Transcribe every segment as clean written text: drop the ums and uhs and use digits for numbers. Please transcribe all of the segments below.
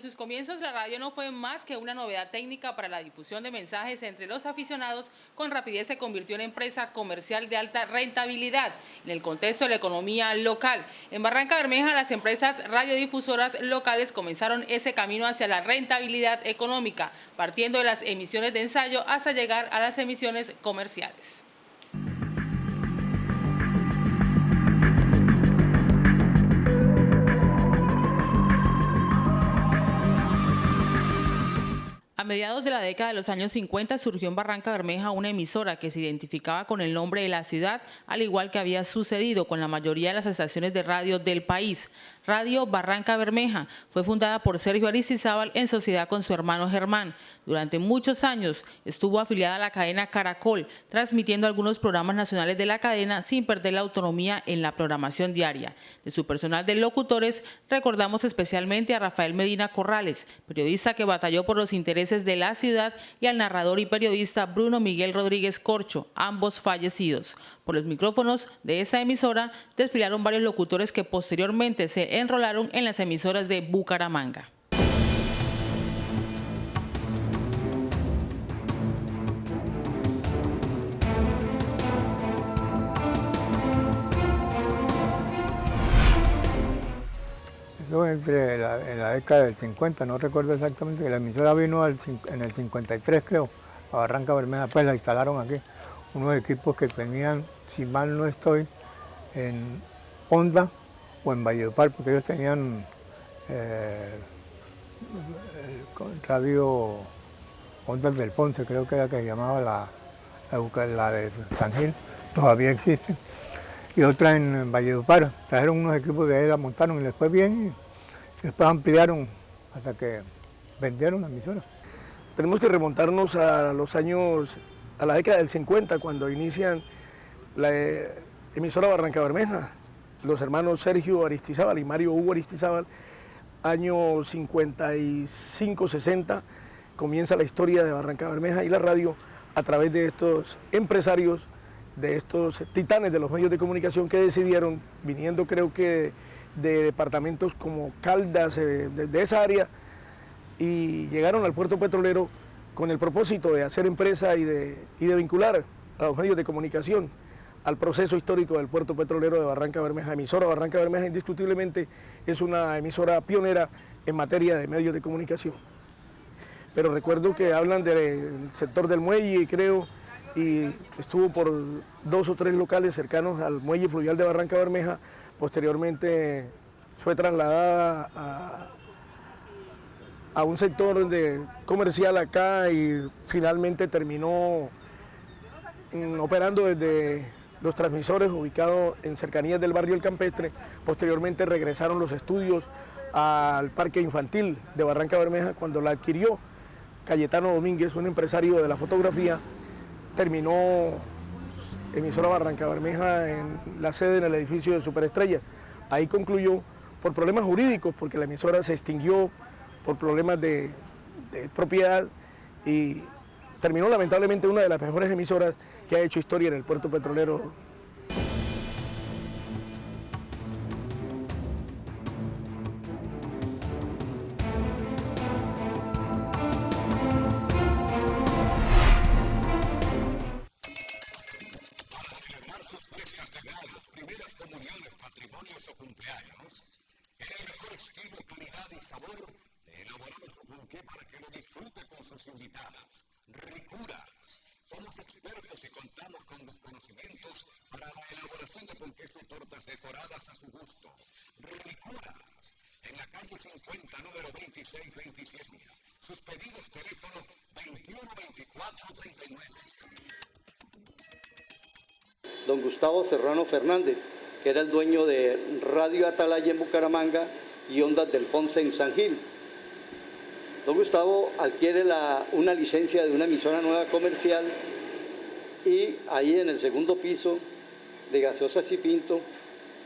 en sus comienzos la radio no fue más que una novedad técnica para la difusión de mensajes entre los aficionados, con rapidez se convirtió en empresa comercial de alta rentabilidad en el contexto de la economía local. En Barrancabermeja, las empresas radiodifusoras locales comenzaron ese camino hacia la rentabilidad económica, partiendo de las emisiones de ensayo hasta llegar a las emisiones comerciales. A mediados de la década de los años 50 surgió en Barrancabermeja una emisora que se identificaba con el nombre de la ciudad, al igual que había sucedido con la mayoría de las estaciones de radio del país. Radio Barrancabermeja fue fundada por Sergio Aristizábal en sociedad con su hermano Germán. Durante muchos años estuvo afiliada a la cadena Caracol, transmitiendo algunos programas nacionales de la cadena sin perder la autonomía en la programación diaria. De su personal de locutores recordamos especialmente a Rafael Medina Corrales, periodista que batalló por los intereses de la ciudad, y al narrador y periodista Bruno Miguel Rodríguez Corcho, ambos fallecidos. Por los micrófonos de esa emisora desfilaron varios locutores que posteriormente se enrolaron en las emisoras de Bucaramanga. Eso en la década del 50, no recuerdo exactamente, la emisora vino en el 53 creo, a Barrancabermeja, pues la instalaron aquí, unos equipos que tenían, si mal no estoy, en Honda o en Valledupar, porque ellos tenían radio Ondas del Ponce, creo que era que se llamaba la de San Gil, todavía existe. Y otra en Valledupar. Trajeron unos equipos de ahí, la montaron y les fue bien, y después ampliaron hasta que vendieron la emisora. Tenemos que remontarnos a los años, a la década del 50, cuando inician la emisora Barrancabermeja, los hermanos Sergio Aristizábal y Mario Hugo Aristizábal. Años 55, 60, comienza la historia de Barrancabermeja y la radio a través de estos empresarios, de estos titanes de los medios de comunicación que decidieron, viniendo creo que de departamentos como Caldas, de esa área, y llegaron al puerto petrolero con el propósito de hacer empresa y de vincular a los medios de comunicación al proceso histórico del puerto petrolero de Barrancabermeja. Emisora Barrancabermeja indiscutiblemente es una emisora pionera en materia de medios de comunicación. Pero recuerdo que hablan del sector del muelle, creo, y estuvo por 2 o 3 locales cercanos al muelle fluvial de Barrancabermeja. Posteriormente fue trasladada a un sector comercial acá y finalmente terminó operando desde los transmisores ubicados en cercanías del barrio El Campestre. Posteriormente regresaron los estudios al parque infantil de Barrancabermeja cuando la adquirió Cayetano Domínguez, un empresario de la fotografía. Terminó emisora Barrancabermeja en la sede en el edificio de Superestrellas. Ahí concluyó por problemas jurídicos, porque la emisora se extinguió por problemas de propiedad, y terminó lamentablemente una de las mejores emisoras que ha hecho historia en el puerto petrolero. Para celebrar sus fiestas de grados, primeras comuniones, matrimonios o cumpleaños, en el mejor estilo, calidad y sabor, elaboramos un buque para que lo disfrute con sus invitadas. Ricuras. Somos expertos y contamos con los conocimientos para la elaboración de ponqués y tortas decoradas a su gusto. Ricuras. En la calle 50, número 2627. Sus pedidos, teléfono 212439. Don Gustavo Serrano Fernández, que era el dueño de Radio Atalaya en Bucaramanga y Ondas del Ponce en San Gil. Don Gustavo adquiere una licencia de una emisora nueva comercial y ahí en el segundo piso de Gaseosas y Pinto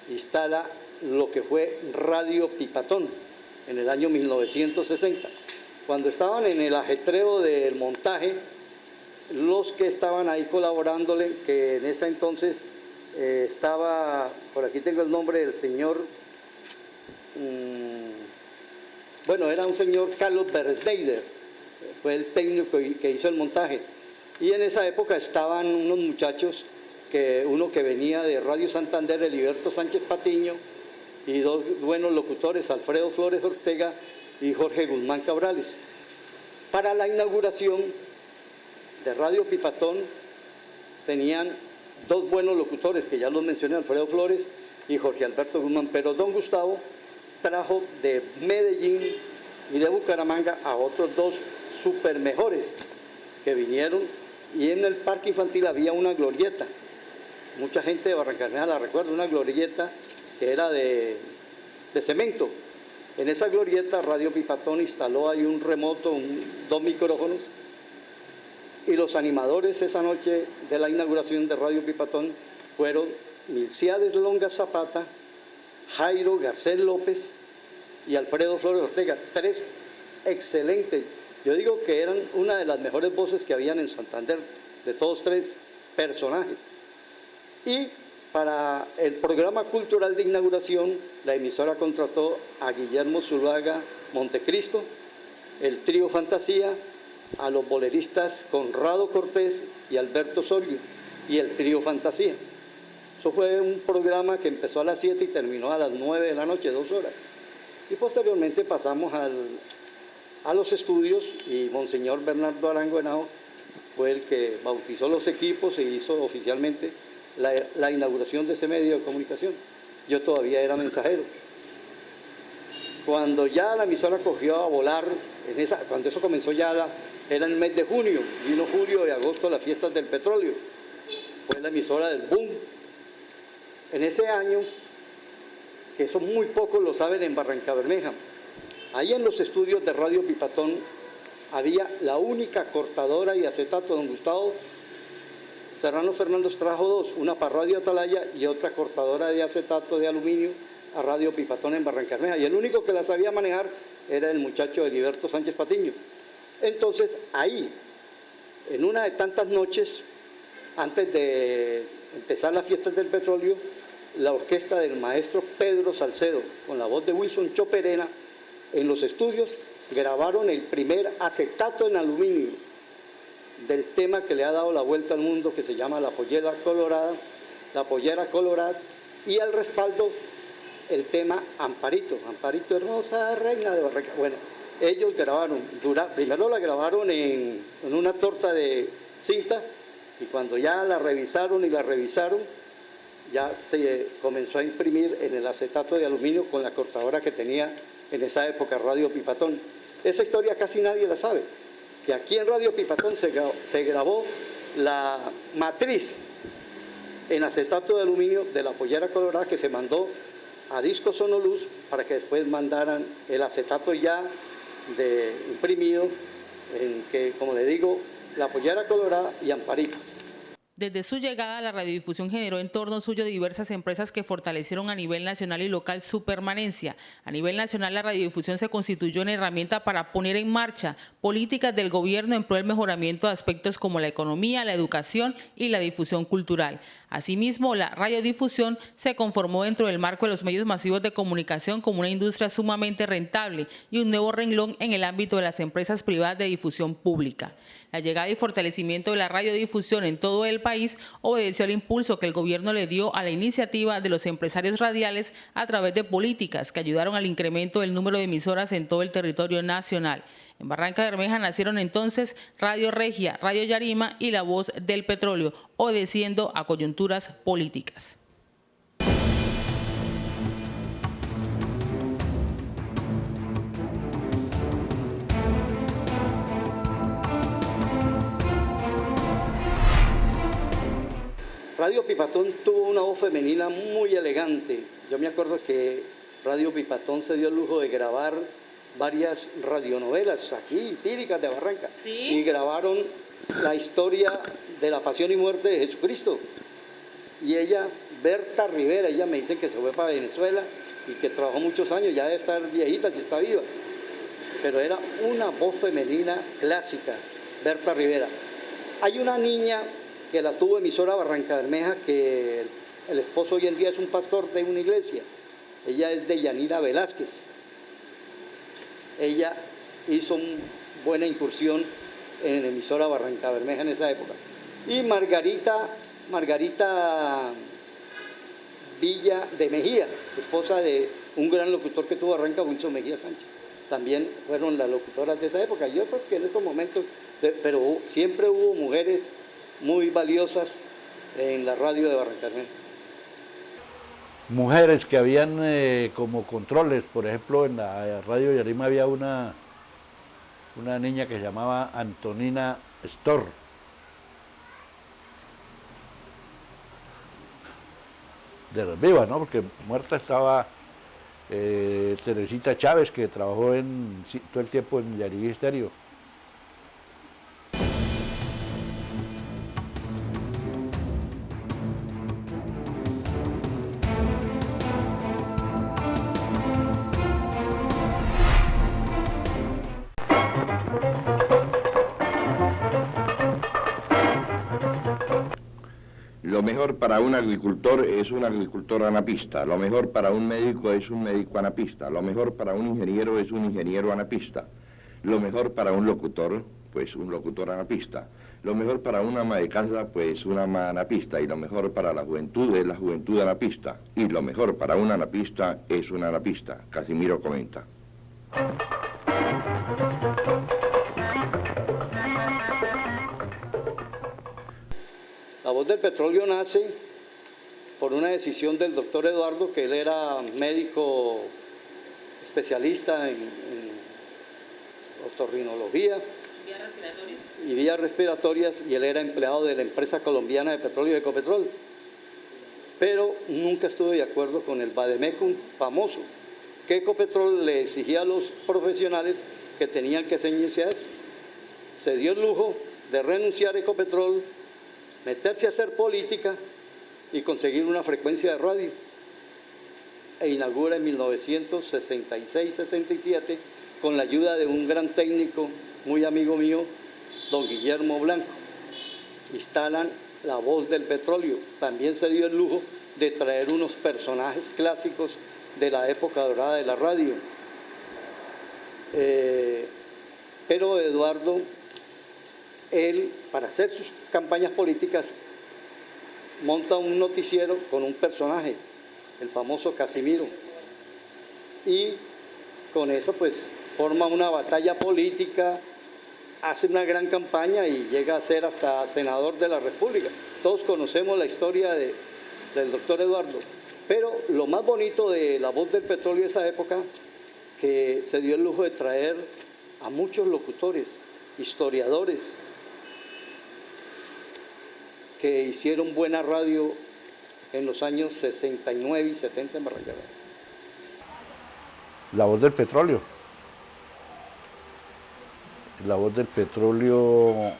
instala lo que fue Radio Pipatón en el año 1960. Cuando estaban en el ajetreo del montaje, los que estaban ahí colaborándole, que en ese entonces estaba, por aquí tengo el nombre del señor bueno, era un señor Carlos Berneider, fue el técnico que hizo el montaje. Y en esa época estaban unos muchachos, uno que venía de Radio Santander, Heriberto Sánchez Patiño, y dos buenos locutores, Alfredo Flores Ortega y Jorge Guzmán Cabrales. Para la inauguración de Radio Pipatón tenían dos buenos locutores, que ya los mencioné, Alfredo Flores y Jorge Alberto Guzmán, pero don Gustavo trajo de Medellín y de Bucaramanga a otros dos super mejores que vinieron, y en el parque infantil había una glorieta. Mucha gente de Barrancabermeja la recuerda, una glorieta que era de cemento. En esa glorieta Radio Pipatón instaló ahí un remoto, dos micrófonos, y los animadores esa noche de la inauguración de Radio Pipatón fueron Milciades Longa Zapata, Jairo Garcés López y Alfredo Flores Ortega, tres excelentes. Yo digo que eran una de las mejores voces que habían en Santander, de todos tres personajes. Y para el programa cultural de inauguración, la emisora contrató a Guillermo Zuluaga Montecristo, el trío Fantasía, a los boleristas Conrado Cortés y Alberto Osorio, y el trío Fantasía. Eso fue un programa que empezó a las 7 y terminó a las 9 de la noche, 2 horas. Y posteriormente pasamos a los estudios, y Monseñor Bernardo Arango Henao fue el que bautizó los equipos e hizo oficialmente la inauguración de ese medio de comunicación. Yo todavía era mensajero. Cuando ya la emisora cogió a volar, cuando eso comenzó era el mes de junio, vino julio y agosto, las fiestas del petróleo. Fue la emisora del boom. En ese año, que eso muy pocos lo saben en Barrancabermeja, ahí en los estudios de Radio Pipatón había la única cortadora de acetato. Don Gustavo Serrano Fernández trajo dos, una para Radio Atalaya y otra cortadora de acetato de aluminio a Radio Pipatón en Barrancabermeja. Y el único que la sabía manejar era el muchacho Heriberto Sánchez Patiño. Entonces ahí, en una de tantas noches, antes de empezar las fiestas del petróleo, la orquesta del maestro Pedro Salcedo, con la voz de Wilson Choperena, en los estudios grabaron el primer acetato en aluminio del tema que le ha dado la vuelta al mundo, que se llama La Pollera Colorada, y al respaldo el tema Amparito, Amparito Hermosa, Reina de Barranca. Bueno, ellos grabaron, primero la grabaron en una torta de cinta, y cuando ya la revisaron, ya se comenzó a imprimir en el acetato de aluminio con la cortadora que tenía en esa época Radio Pipatón. Esa historia casi nadie la sabe, que aquí en Radio Pipatón se grabó la matriz en acetato de aluminio de La Pollera Colorada, que se mandó a Disco Sonoluz para que después mandaran el acetato ya imprimido, en que, como le digo, La Pollera Colorada y Amparito. Desde su llegada, la radiodifusión generó en torno suyo diversas empresas que fortalecieron a nivel nacional y local su permanencia. A nivel nacional, la radiodifusión se constituyó en herramienta para poner en marcha políticas del gobierno en pro del mejoramiento de aspectos como la economía, la educación y la difusión cultural. Asimismo, la radiodifusión se conformó dentro del marco de los medios masivos de comunicación como una industria sumamente rentable y un nuevo renglón en el ámbito de las empresas privadas de difusión pública. La llegada y fortalecimiento de la radiodifusión en todo el país obedeció al impulso que el gobierno le dio a la iniciativa de los empresarios radiales a través de políticas que ayudaron al incremento del número de emisoras en todo el territorio nacional. En Barrancabermeja nacieron entonces Radio Regia, Radio Yarima y La Voz del Petróleo, obedeciendo a coyunturas políticas. Radio Pipatón tuvo una voz femenina muy elegante. Yo me acuerdo que Radio Pipatón se dio el lujo de grabar varias radionovelas aquí, empíricas de Barranca. ¿Sí? Y grabaron la historia de la pasión y muerte de Jesucristo. Y ella, Berta Rivera, ella me dice que se fue para Venezuela y que trabajó muchos años, ya debe estar viejita si está viva. Pero era una voz femenina clásica, Berta Rivera. Hay una niña que la tuvo emisora Barrancabermeja, que el esposo hoy en día es un pastor de una iglesia. Ella es de Yanira Velázquez. ella hizo buena incursión en la emisora Barranca Bermeja en esa época. Y Margarita Villa de Mejía, esposa de un gran locutor que tuvo Barranca, Wilson Mejía Sánchez. También fueron las locutoras de esa época. Yo creo que en estos momentos, pero siempre hubo mujeres muy valiosas en la radio de Barranca Bermeja. Mujeres que habían como controles, por ejemplo, en la radio Yarima había una niña que se llamaba Antonina Storr. De las vivas, ¿no? Porque muerta estaba Teresita Chávez, que trabajó todo el tiempo en Yaribí Estéreo. Lo mejor para un agricultor es un agricultor anapista, lo mejor para un médico es un médico anapista, lo mejor para un ingeniero es un ingeniero anapista, lo mejor para un locutor, pues un locutor anapista, lo mejor para una ama de casa, pues una ama anapista, y lo mejor para la juventud es la juventud anapista, y lo mejor para un anapista es un anapista. Casimiro comenta. La Voz del Petróleo nace por una decisión del doctor Eduardo, que él era médico especialista en otorrinología y vías respiratorias, y él era empleado de la empresa colombiana de petróleo Ecopetrol. Pero nunca estuve de acuerdo con el vademecum famoso, que Ecopetrol le exigía a los profesionales que tenían que ceñirse a eso. Se dio el lujo de renunciar a Ecopetrol, meterse a hacer política y conseguir una frecuencia de radio. E inaugura en 1966-67, con la ayuda de un gran técnico, muy amigo mío, don Guillermo Blanco. Instalan La Voz del Petróleo. También se dio el lujo de traer unos personajes clásicos de la época dorada de la radio. Pero Eduardo, él, para hacer sus campañas políticas, monta un noticiero con un personaje, el famoso Casimiro, y con eso pues forma una batalla política, hace una gran campaña y llega a ser hasta senador de la República. Todos conocemos la historia del doctor Eduardo, pero lo más bonito de La Voz del Petróleo de esa época, que se dio el lujo de traer a muchos locutores, historiadores, que hicieron buena radio en los años 69 y 70 en Barranca Bermeja. La Voz del Petróleo. La Voz del Petróleo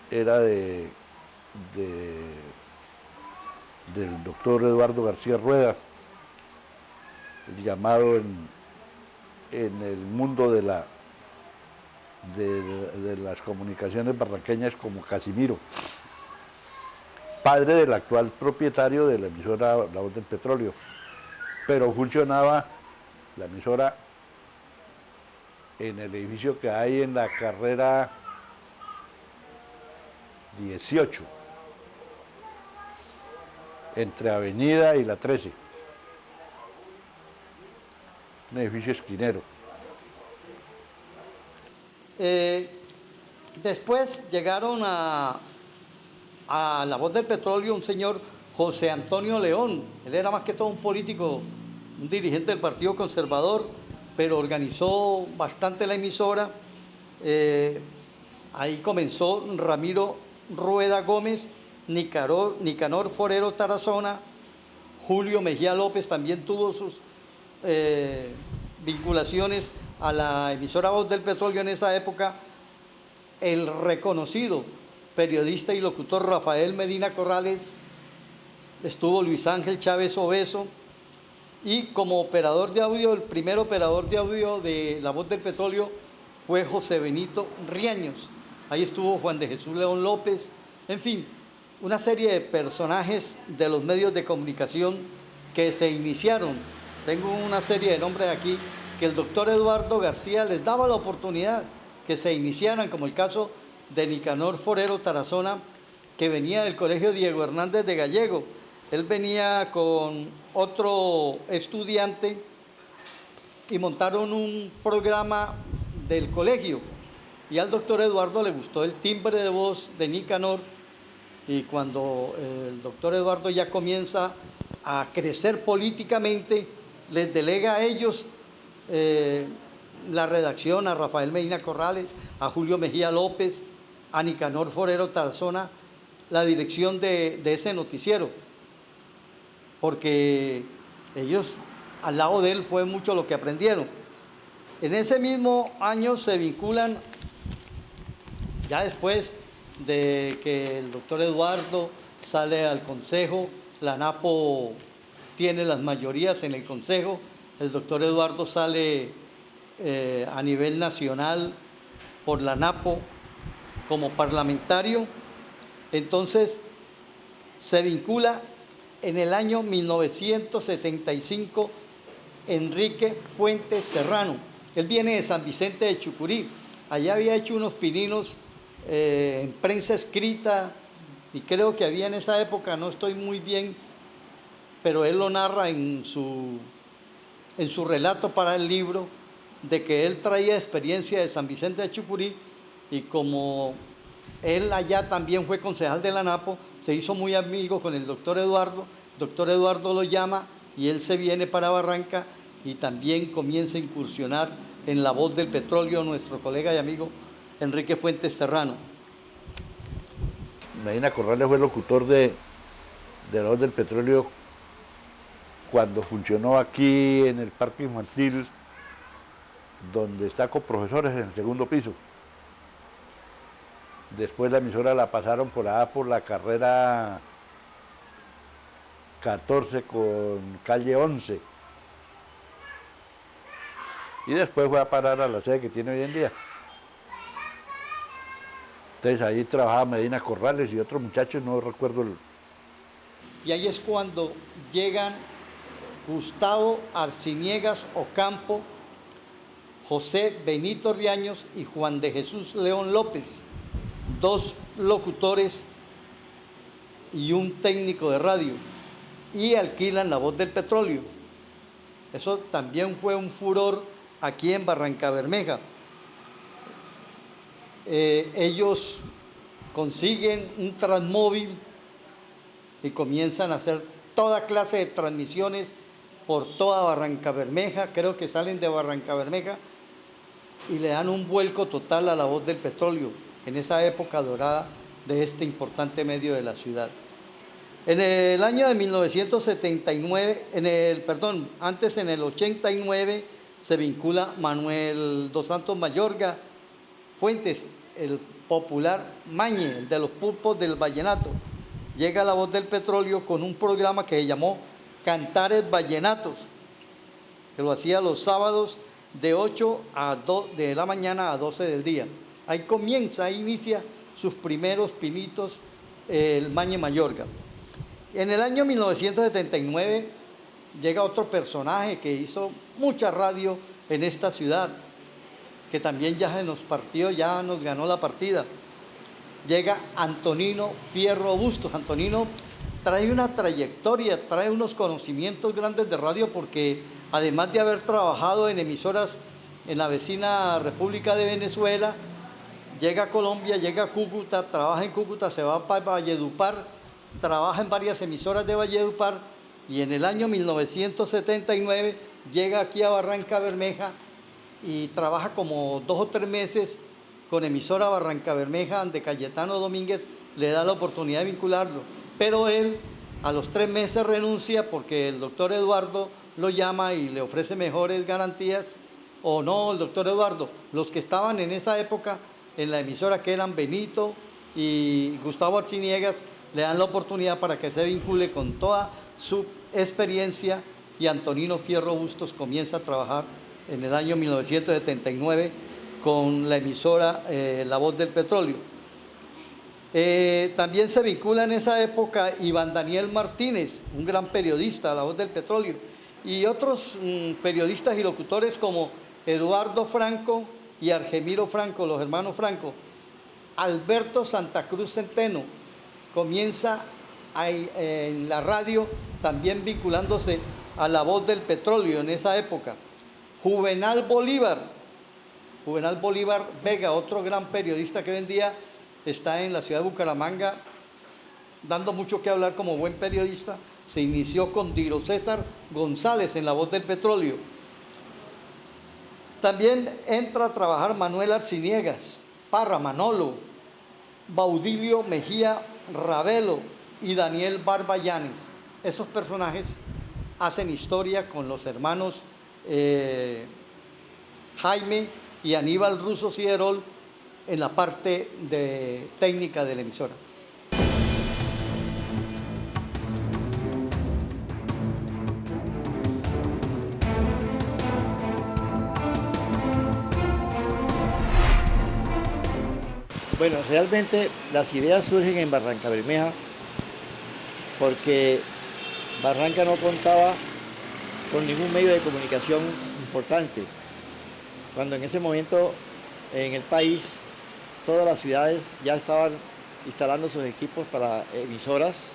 era del doctor Eduardo García Rueda, llamado en el mundo de las comunicaciones barranqueñas como Casimiro, padre del actual propietario de la emisora La Voz del Petróleo, pero funcionaba la emisora en el edificio que hay en la carrera 18, entre Avenida y la 13, un edificio esquinero. Después llegaron a La Voz del Petróleo un señor José Antonio León. Él era más que todo un político, un dirigente del Partido Conservador, pero organizó bastante la emisora. Ahí comenzó Ramiro Rueda Gómez, Nicanor Forero Tarazona, Julio Mejía López también tuvo sus vinculaciones a la emisora Voz del Petróleo en esa época. El reconocido periodista y locutor Rafael Medina Corrales, estuvo Luis Ángel Chávez Obeso, y como operador de audio, el primer operador de audio de La Voz del Petróleo fue José Benito Riaños. Ahí estuvo Juan de Jesús León López, en fin, una serie de personajes de los medios de comunicación que se iniciaron. Tengo una serie de nombres aquí que el doctor Eduardo García les daba la oportunidad que se iniciaran, como el caso de Nicanor Forero Tarazona, que venía del Colegio Diego Hernández de Gallego. Él venía con otro estudiante y montaron un programa del colegio. Y al doctor Eduardo le gustó el timbre de voz de Nicanor, y cuando el doctor Eduardo ya comienza a crecer políticamente, les delega a ellos la redacción, a Rafael Medina Corrales, a Julio Mejía López, a Nicanor Forero Tarazona, la dirección de ese noticiero, porque ellos, al lado de él, fue mucho lo que aprendieron. En ese mismo año se vinculan, ya después de que el doctor Eduardo sale al consejo, la ANAPO tiene las mayorías en el consejo, el doctor Eduardo sale a nivel nacional por la ANAPO como parlamentario. Entonces se vincula en el año 1975 Enrique Fuentes Serrano. Él viene de San Vicente de Chucurí. Allá había hecho unos pininos en prensa escrita, y creo que había en esa época, no estoy muy bien, pero él lo narra en su relato para el libro, de que él traía experiencia de San Vicente de Chucurí, y como él allá también fue concejal de la ANAPO, se hizo muy amigo con el doctor Eduardo. Doctor Eduardo lo llama y él se viene para Barranca y también comienza a incursionar en La Voz del Petróleo, nuestro colega y amigo Enrique Fuentes Serrano. Medina Corrales fue locutor de La Voz del Petróleo cuando funcionó aquí en el Parque Infantil, donde está con profesores en el segundo piso. Después la emisora la pasaron por allá por la carrera 14 con calle 11. Y después fue a parar a la sede que tiene hoy en día. Entonces ahí trabajaba Medina Corrales y otros muchachos, no recuerdo el... Y ahí es cuando llegan Gustavo Arciniegas Ocampo, José Benito Riaños y Juan de Jesús León López, dos locutores y un técnico de radio, y alquilan La Voz del Petróleo. Eso también fue un furor aquí en Barrancabermeja. Ellos consiguen un transmóvil y comienzan a hacer toda clase de transmisiones por toda Barrancabermeja. Creo que salen de Barrancabermeja y le dan un vuelco total a La Voz del Petróleo en esa época dorada de este importante medio de la ciudad. En el año de 1979, en el 89, se vincula Manuel dos Santos Mayorga Fuentes, el popular Mañe, el de los pulpos del vallenato. Llega a La Voz del Petróleo con un programa que se llamó Cantares Vallenatos, que lo hacía los sábados de 8 de la mañana a 12 del día. Ahí comienza, ahí inicia sus primeros pinitos el Mañe Mayorga. En el año 1979 llega otro personaje que hizo mucha radio en esta ciudad, que también ya se nos partió, ya nos ganó la partida. Llega Antonino Fierro Bustos. Antonino trae una trayectoria, trae unos conocimientos grandes de radio, porque además de haber trabajado en emisoras en la vecina República de Venezuela, llega a Colombia, llega a Cúcuta, trabaja en Cúcuta, se va para Valledupar, trabaja en varias emisoras de Valledupar, y en el año 1979 llega aquí a Barrancabermeja y trabaja como 2 o 3 meses con emisora Barrancabermeja, donde Cayetano Domínguez le da la oportunidad de vincularlo. Pero él a los 3 meses renuncia porque el doctor Eduardo lo llama y le ofrece mejores garantías. O no, el doctor Eduardo, los que estaban en esa época en la emisora, que eran Benito y Gustavo Arciniegas, le dan la oportunidad para que se vincule con toda su experiencia, y Antonino Fierro Bustos comienza a trabajar en el año 1979 con la emisora La Voz del Petróleo. También se vincula en esa época Iván Daniel Martínez, un gran periodista, La Voz del Petróleo, y otros periodistas y locutores como Eduardo Franco y Argemiro Franco, los hermanos Franco. Alberto Santa Cruz Centeno comienza en la radio también vinculándose a La Voz del Petróleo en esa época. Juvenal Bolívar Vega, otro gran periodista que hoy en día está en la ciudad de Bucaramanga, dando mucho que hablar como buen periodista. Se inició con Diro César González en La Voz del Petróleo. También entra a trabajar Manuel Arciniegas, Parra Manolo, Baudilio Mejía Ravelo y Daniel Barbayanes. Esos personajes hacen historia con los hermanos Jaime y Aníbal Russo Siderol en la parte de técnica de la emisora. Bueno, realmente las ideas surgen en Barrancabermeja porque Barranca no contaba con ningún medio de comunicación importante. Cuando en ese momento en el país todas las ciudades ya estaban instalando sus equipos para emisoras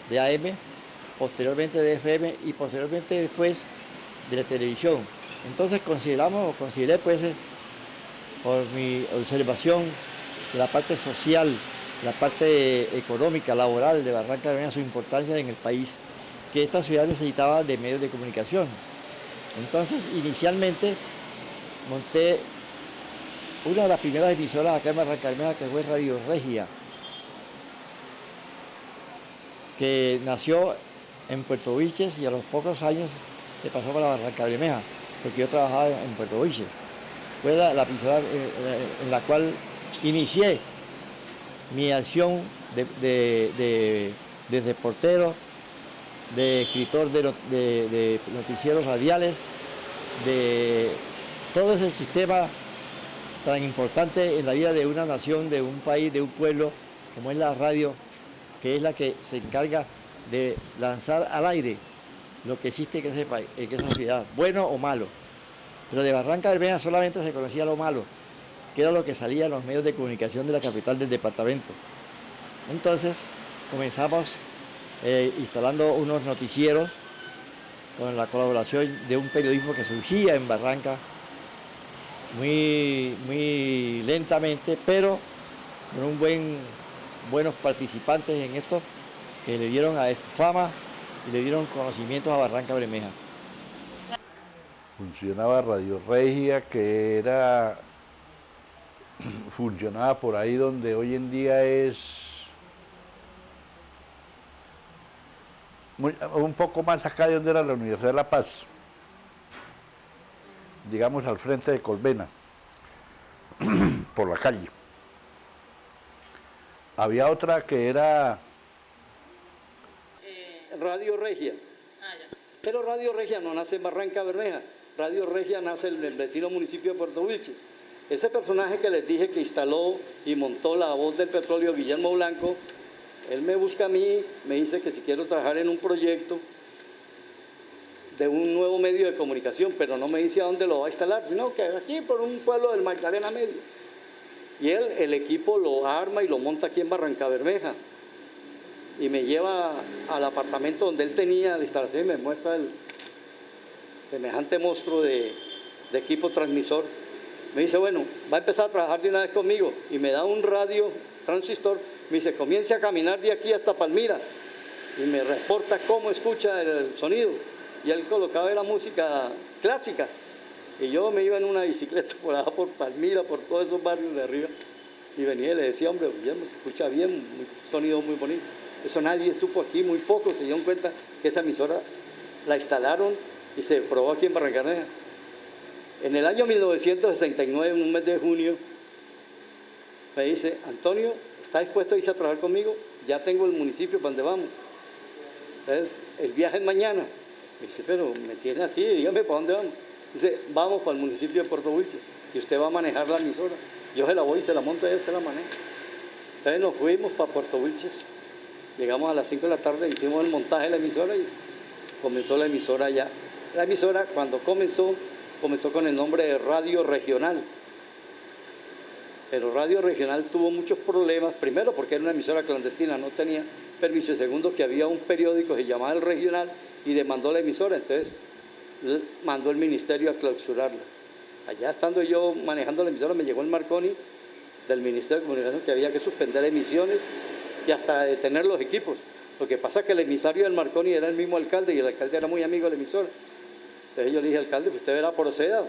de AM, posteriormente de FM y posteriormente después de la televisión. Entonces consideré pues por mi observación la parte social, la parte económica, laboral de Barrancabermeja, su importancia en el país, que esta ciudad necesitaba de medios de comunicación. Entonces, inicialmente monté una de las primeras emisoras acá en Barrancabermeja, que fue Radio Regia, que nació en Puerto Wilches y a los pocos años se pasó para Barrancabermeja, porque yo trabajaba en Puerto Wilches. Fue la emisora en la cual inicié mi acción de reportero, de escritor de noticieros radiales, de todo ese sistema tan importante en la vida de una nación, de un país, de un pueblo, como es la radio, que es la que se encarga de lanzar al aire lo que existe en ese país, en esa ciudad, bueno o malo. Pero de Barrancabermeja solamente se conocía lo malo, que era lo que salía en los medios de comunicación de la capital del departamento. Entonces comenzamos instalando unos noticieros con la colaboración de un periodismo que surgía en Barranca muy lentamente, pero con buenos participantes en esto que le dieron a esto fama y le dieron conocimientos a Barrancabermeja. Funcionaba Radio Regia, que funcionaba por ahí donde hoy en día es un poco más acá de donde era la Universidad de La Paz, digamos al frente de Colmena, por la calle. Había otra que era Radio Regia. Pero Radio Regia no nace en Barrancabermeja. Radio Regia nace en el vecino municipio de Puerto Wilches. Ese personaje que les dije que instaló y montó La Voz del Petróleo, Guillermo Blanco, él me busca a mí, me dice que si quiero trabajar en un proyecto de un nuevo medio de comunicación, pero no me dice a dónde lo va a instalar, sino que aquí por un pueblo del Magdalena Medio. Y él, el equipo lo arma y lo monta aquí en Barrancabermeja. Y me lleva al apartamento donde él tenía la instalación y me muestra el semejante monstruo de equipo transmisor. Me dice, bueno, va a empezar a trabajar de una vez conmigo. Y me da un radio transistor. Me dice, comience a caminar de aquí hasta Palmira. Y me reporta cómo escucha el sonido. Y él colocaba la música clásica. Y yo me iba en una bicicleta por allá, por Palmira, por todos esos barrios de arriba. Y venía y le decía, hombre, Guillermo, se escucha bien, un sonido muy bonito. Eso nadie supo aquí, muy pocos se dieron cuenta que esa emisora la instalaron y se probó aquí en Barrancabermeja. En el año 1969, en un mes de junio, me dice, Antonio, ¿está dispuesto a irse a trabajar conmigo? Ya tengo el municipio para donde vamos. Entonces, el viaje es mañana. Me dice, pero me tiene así, dígame para dónde vamos. Dice, vamos para el municipio de Puerto Wilches y usted va a manejar la emisora. Yo se la voy y se la monto y usted la maneja. Entonces nos fuimos para Puerto Wilches. Llegamos a las 5 de la tarde, hicimos el montaje de la emisora y comenzó la emisora allá. La emisora cuando comenzó con el nombre de Radio Regional. Pero Radio Regional tuvo muchos problemas, primero porque era una emisora clandestina, no tenía permiso, y segundo que había un periódico que se llamaba El Regional y demandó la emisora, entonces mandó el ministerio a clausurarla. Allá estando yo manejando la emisora me llegó el Marconi del Ministerio de Comunicación que había que suspender emisiones y hasta detener los equipos. Lo que pasa es que el emisario del Marconi era el mismo alcalde y el alcalde era muy amigo de la emisora. Entonces yo le dije al alcalde, pues usted verá, proceda.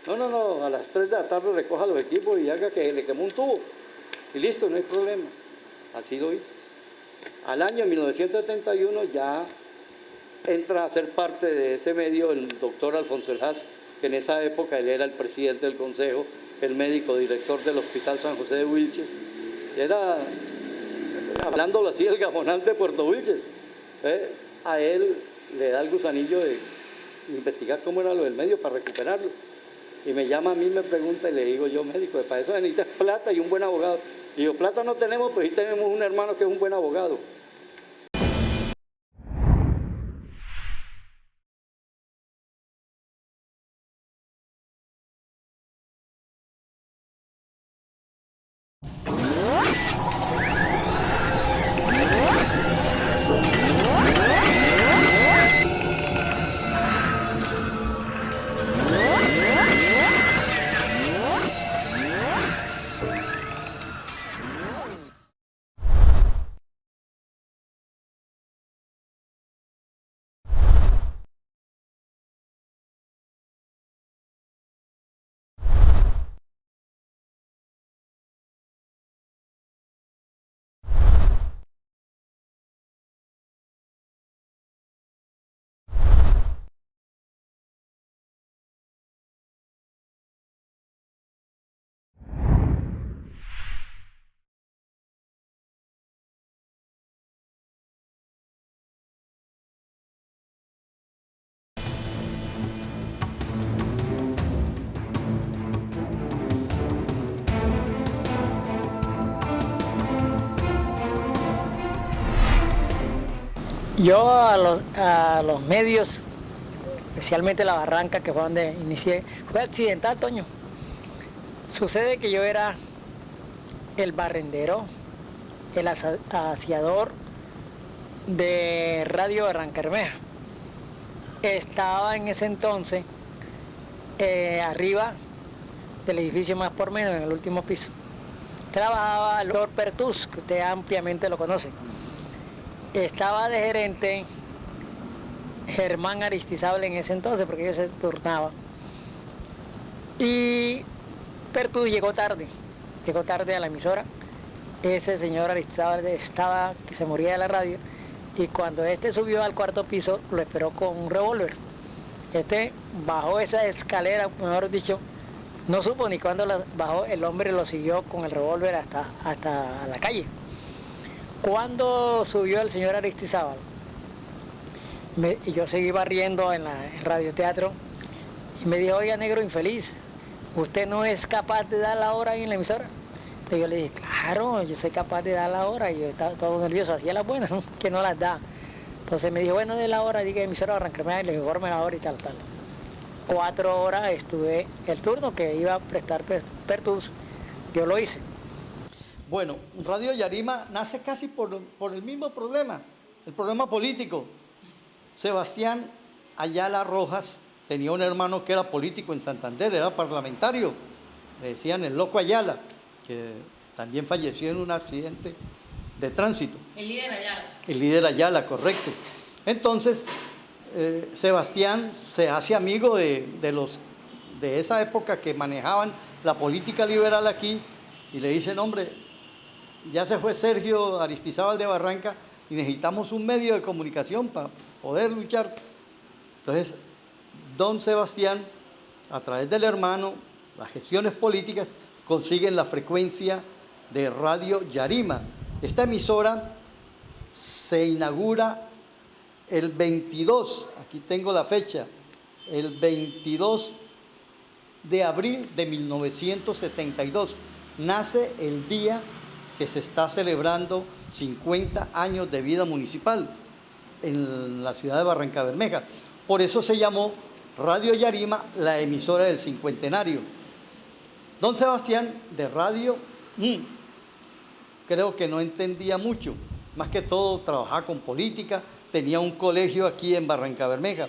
No, a las 3 de la tarde recoja los equipos y haga que le quemó un tubo. Y listo, no hay problema. Así lo hice. Al año 1971 ya entra a ser parte de ese medio el doctor Alfonso El Haz, que en esa época él era el presidente del consejo, el médico director del Hospital San José de Wilches. Era, hablándolo así, el gamonal de Puerto Wilches. Entonces, a él le da el gusanillo de investigar cómo era lo del medio para recuperarlo. Y me llama a mí, me pregunta y le digo yo, médico, para eso necesitas plata y un buen abogado. Y yo, plata no tenemos, pues sí tenemos un hermano que es un buen abogado. Yo a los medios, especialmente La Barranca, que fue donde inicié, fue accidental, Toño. Sucede que yo era el barrendero, el aseador de Radio Barranca Bermeja. Estaba en ese entonces arriba del edificio Más por Menos, en el último piso. Trabajaba el doctor Pertús, que usted ampliamente lo conoce. Estaba de gerente Germán Aristizábal en ese entonces, porque yo se turnaba. Y Pertús llegó tarde a la emisora. Ese señor Aristizábal estaba que se moría de la radio, y cuando este subió al cuarto piso lo esperó con un revólver. Este bajó esa escalera, mejor dicho, no supo ni cuándo bajó, el hombre lo siguió con el revólver hasta la calle. Cuando subió el señor Aristizábal, yo seguí barriendo en el radioteatro, y me dijo, oiga, negro infeliz, ¿usted no es capaz de dar la hora ahí en la emisora? Entonces yo le dije, claro, yo soy capaz de dar la hora, y yo estaba todo nervioso, hacía las buenas, que no las da. Entonces me dijo, bueno, de la hora, diga emisora Barranca Bermeja, y le informe la hora y tal. 4 horas estuve el turno que iba a prestar Pertús, yo lo hice. Bueno, Radio Yarima nace casi por el mismo problema, el problema político. Sebastián Ayala Rojas tenía un hermano que era político en Santander, era parlamentario, le decían el Loco Ayala, que también falleció en un accidente de tránsito. El líder Ayala. El líder Ayala, correcto. Entonces, Sebastián se hace amigo de esa época que manejaban la política liberal aquí, y le dicen, hombre, ya se fue Sergio Aristizábal de Barranca y necesitamos un medio de comunicación para poder luchar. Entonces, don Sebastián, a través del hermano, las gestiones políticas, consiguen la frecuencia de Radio Yarima. Esta emisora se inaugura el 22, aquí tengo la fecha, el 22 de abril de 1972. Nace el día que se está celebrando 50 años de vida municipal. en la ciudad de Barrancabermeja. Por eso se llamó Radio Yarima, la emisora del cincuentenario. Don Sebastián, de radio, creo que no entendía mucho. Más que todo trabajaba con política, tenía un colegio aquí en Barrancabermeja.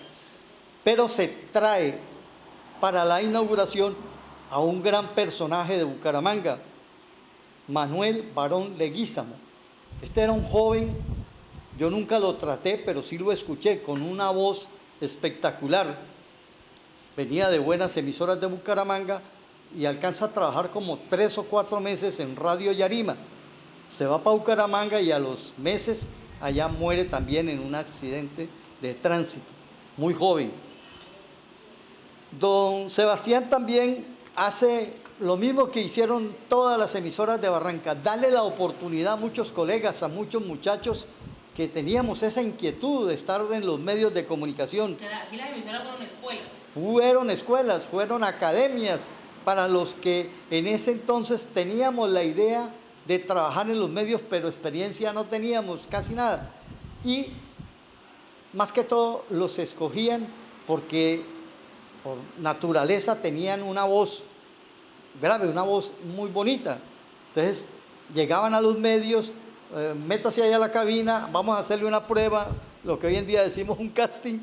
Pero se trae para la inauguración a un gran personaje de Bucaramanga, Manuel Barón Leguízamo. Este era un joven, yo nunca lo traté, pero sí lo escuché, con una voz espectacular. Venía de buenas emisoras de Bucaramanga y alcanza a trabajar como 3 o 4 meses en Radio Yarima. Se va para Bucaramanga y a los meses allá muere también en un accidente de tránsito, muy joven. Don Sebastián también hace lo mismo que hicieron todas las emisoras de Barranca, darle la oportunidad a muchos colegas, a muchos muchachos que teníamos esa inquietud de estar en los medios de comunicación. Aquí las emisoras fueron escuelas. Fueron escuelas, fueron academias para los que en ese entonces teníamos la idea de trabajar en los medios, pero experiencia no teníamos casi nada. Y más que todo los escogían porque por naturaleza tenían una voz grave, una voz muy bonita. Entonces llegaban a los medios, métase allá a la cabina, vamos a hacerle una prueba, lo que hoy en día decimos un casting.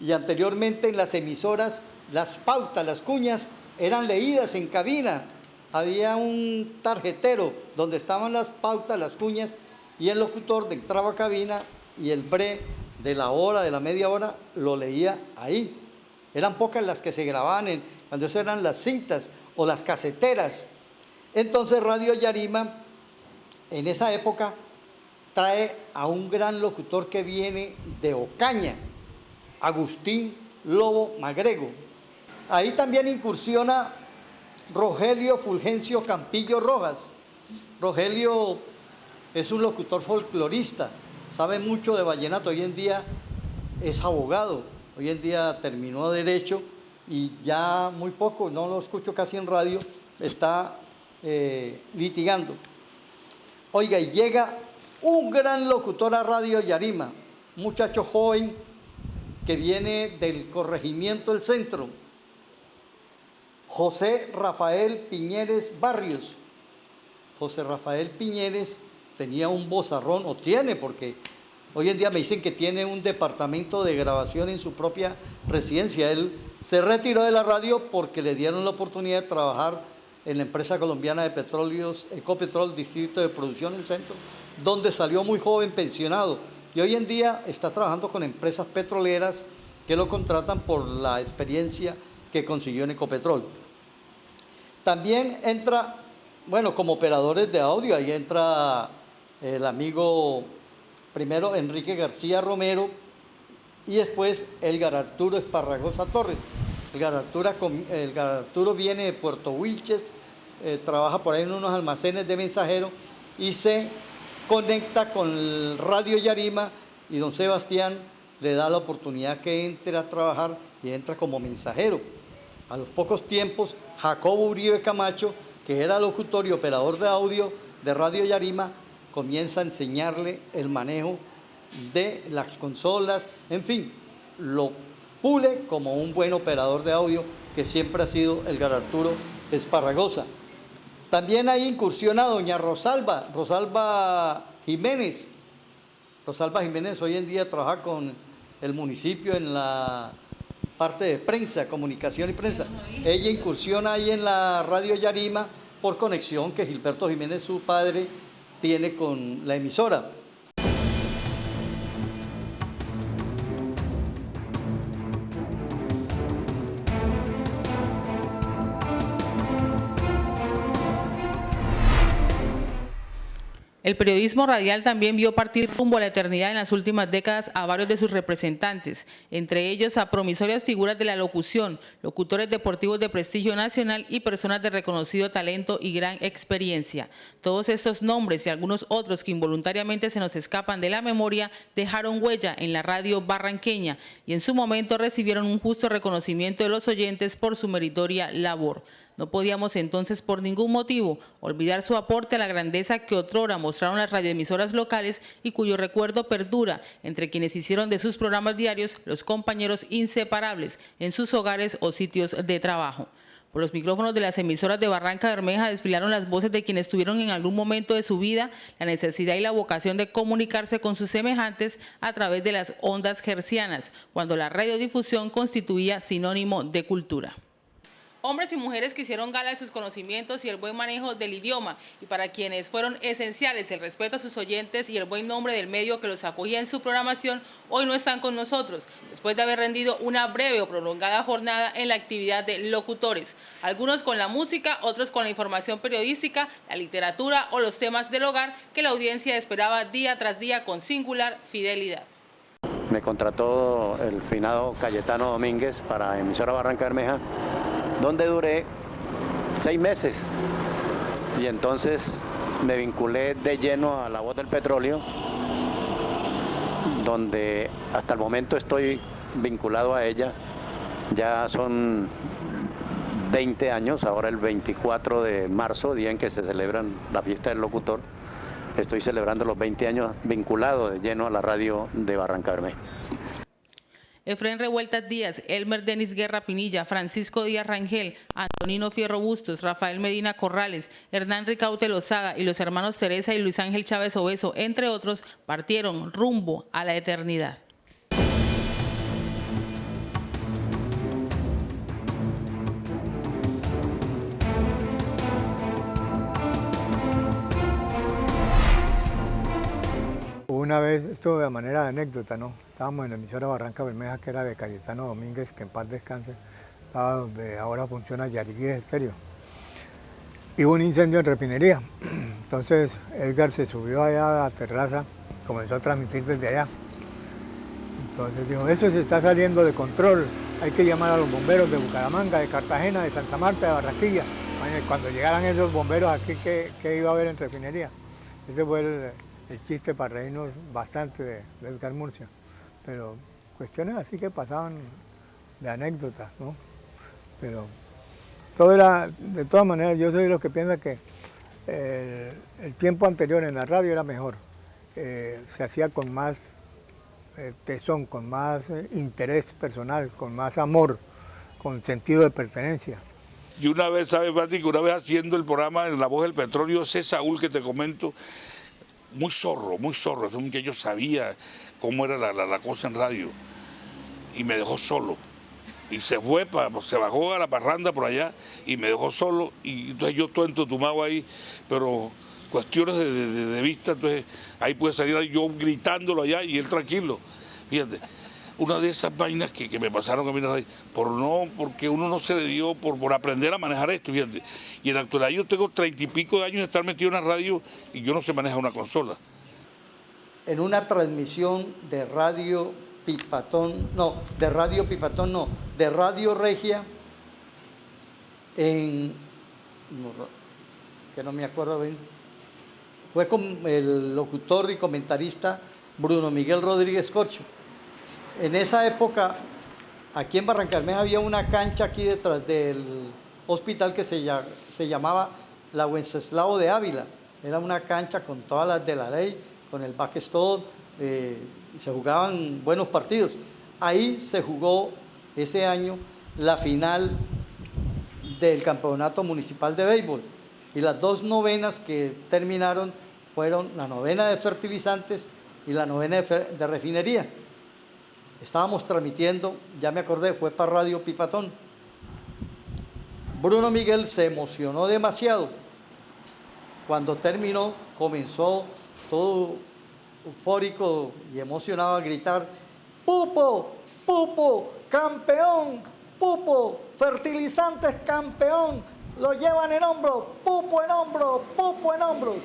Y anteriormente en las emisoras, las pautas, las cuñas, eran leídas en cabina. Había un tarjetero donde estaban las pautas, las cuñas, y el locutor entraba a cabina y el bre de la hora, de la media hora, lo leía ahí. Eran pocas las que se grababan cuando eso eran las cintas o las caseteras. Entonces Radio Yarima, en esa época, trae a un gran locutor que viene de Ocaña, Agustín Lobo Magrego. Ahí también incursiona Rogelio Fulgencio Campillo Rojas. Rogelio es un locutor folclorista, sabe mucho de vallenato, hoy en día es abogado, hoy en día terminó Derecho y ya muy poco, no lo escucho casi en radio, está litigando. Oiga, y llega un gran locutor a Radio Yarima, un muchacho joven que viene del corregimiento del centro, José Rafael Piñeres Barrios. José Rafael Piñeres tenía un vozarrón, o tiene, porque hoy en día me dicen que tiene un departamento de grabación en su propia residencia. Él se retiró de la radio porque le dieron la oportunidad de trabajar en la empresa colombiana de petróleos, Ecopetrol, Distrito de Producción del Centro, donde salió muy joven pensionado. Y hoy en día está trabajando con empresas petroleras que lo contratan por la experiencia que consiguió en Ecopetrol. También entra, bueno, como operadores de audio, ahí entra el amigo primero Enrique García Romero y después Edgar Arturo Esparragosa Torres. Edgar Arturo viene de Puerto Wilches, trabaja por ahí en unos almacenes de mensajeros y se conecta con el Radio Yarima y don Sebastián le da la oportunidad que entre a trabajar y entra como mensajero. A los pocos tiempos, Jacobo Uribe Camacho, que era locutor y operador de audio de Radio Yarima, comienza a enseñarle el manejo de las consolas, en fin, lo pule como un buen operador de audio que siempre ha sido Edgar Arturo Esparragosa. También ahí incursiona doña Rosalba Jiménez. Rosalba Jiménez hoy en día trabaja con el municipio en la parte de prensa, comunicación y prensa. Ella incursiona ahí en la Radio Yarima por conexión que Gilberto Jiménez, su padre, tiene con la emisora. El periodismo radial también vio partir rumbo a la eternidad en las últimas décadas a varios de sus representantes, entre ellos a promisorias figuras de la locución, locutores deportivos de prestigio nacional y personas de reconocido talento y gran experiencia. Todos estos nombres y algunos otros que involuntariamente se nos escapan de la memoria dejaron huella en la radio barranqueña y en su momento recibieron un justo reconocimiento de los oyentes por su meritoria labor. No podíamos entonces por ningún motivo olvidar su aporte a la grandeza que otrora mostraron las radioemisoras locales y cuyo recuerdo perdura entre quienes hicieron de sus programas diarios los compañeros inseparables en sus hogares o sitios de trabajo. Por los micrófonos de las emisoras de Barranca Bermeja desfilaron las voces de quienes tuvieron en algún momento de su vida la necesidad y la vocación de comunicarse con sus semejantes a través de las ondas hercianas, cuando la radiodifusión constituía sinónimo de cultura. Hombres y mujeres que hicieron gala de sus conocimientos y el buen manejo del idioma, y para quienes fueron esenciales el respeto a sus oyentes y el buen nombre del medio que los acogía en su programación, hoy no están con nosotros, después de haber rendido una breve o prolongada jornada en la actividad de locutores, algunos con la música, otros con la información periodística, la literatura o los temas del hogar que la audiencia esperaba día tras día con singular fidelidad. Me contrató el finado Cayetano Domínguez para emisora Barranca Bermeja, donde duré 6 meses y entonces me vinculé de lleno a La Voz del Petróleo, donde hasta el momento estoy vinculado a ella. Ya son 20 años, ahora el 24 de marzo, día en que se celebran la fiesta del locutor, estoy celebrando los 20 años vinculado de lleno a la radio de Barranca Bermeja. Efrén Revueltas Díaz, Elmer Denis Guerra Pinilla, Francisco Díaz Rangel, Antonino Fierro Bustos, Rafael Medina Corrales, Hernán Ricaute Lozada y los hermanos Teresa y Luis Ángel Chávez Obeso, entre otros, partieron rumbo a la eternidad. Una vez, esto de manera de anécdota, ¿no? Estábamos en la emisora Barranca Bermeja, que era de Cayetano Domínguez, que en paz descanse, estaba donde ahora funciona Yariguí Estéreo. Y hubo un incendio en refinería. Entonces Edgar se subió allá a la terraza y comenzó a transmitir desde allá. Entonces dijo, eso se está saliendo de control, hay que llamar a los bomberos de Bucaramanga, de Cartagena, de Santa Marta, de Barranquilla. Cuando llegaran esos bomberos aquí, ¿qué iba a haber en refinería? Ese fue el chiste para reírnos bastante de Edgar Murcia. Pero cuestiones así que pasaban de anécdotas, ¿no? Pero todo era, de todas maneras, yo soy de los que piensa que el tiempo anterior en la radio era mejor. Se hacía con más tesón, con más interés personal, con más amor, con sentido de pertenencia. Y una vez, ¿sabes, Pati? Que una vez haciendo el programa en La Voz del Petróleo, ese Saúl que te comento, muy zorro, es un que yo sabía cómo era la cosa en radio, y me dejó solo, y se bajó a la parranda por allá, y me dejó solo, y entonces yo todo entutumado ahí, pero cuestiones de vista, entonces ahí puede salir yo gritándolo allá, y él tranquilo, fíjate. Una de esas vainas que me pasaron a mí en la radio, porque uno no se le dio por aprender a manejar esto, fíjate. Y en la actualidad yo tengo 30 y pico de años de estar metido en la radio y yo no sé manejar una consola. En una transmisión de Radio Pipatón, de Radio Regia, que no me acuerdo bien, fue con el locutor y comentarista Bruno Miguel Rodríguez Corcho. En esa época, aquí en Barranca Bermeja había una cancha aquí detrás del hospital que se llamaba la Wenceslao de Ávila. Era una cancha con todas las de la ley, con el backstop, y se jugaban buenos partidos. Ahí se jugó ese año la final del Campeonato Municipal de Béisbol. Y las 2 novenas que terminaron fueron la novena de fertilizantes y la novena de refinería. Estábamos transmitiendo, ya me acordé, fue para Radio Pipatón. Bruno Miguel se emocionó demasiado. Cuando terminó, comenzó todo eufórico y emocionado a gritar: ¡Pupo! ¡Pupo! ¡Campeón! ¡Pupo! ¡Fertilizantes campeón! ¡Lo llevan en hombros! ¡Pupo en hombros! ¡Pupo en hombros!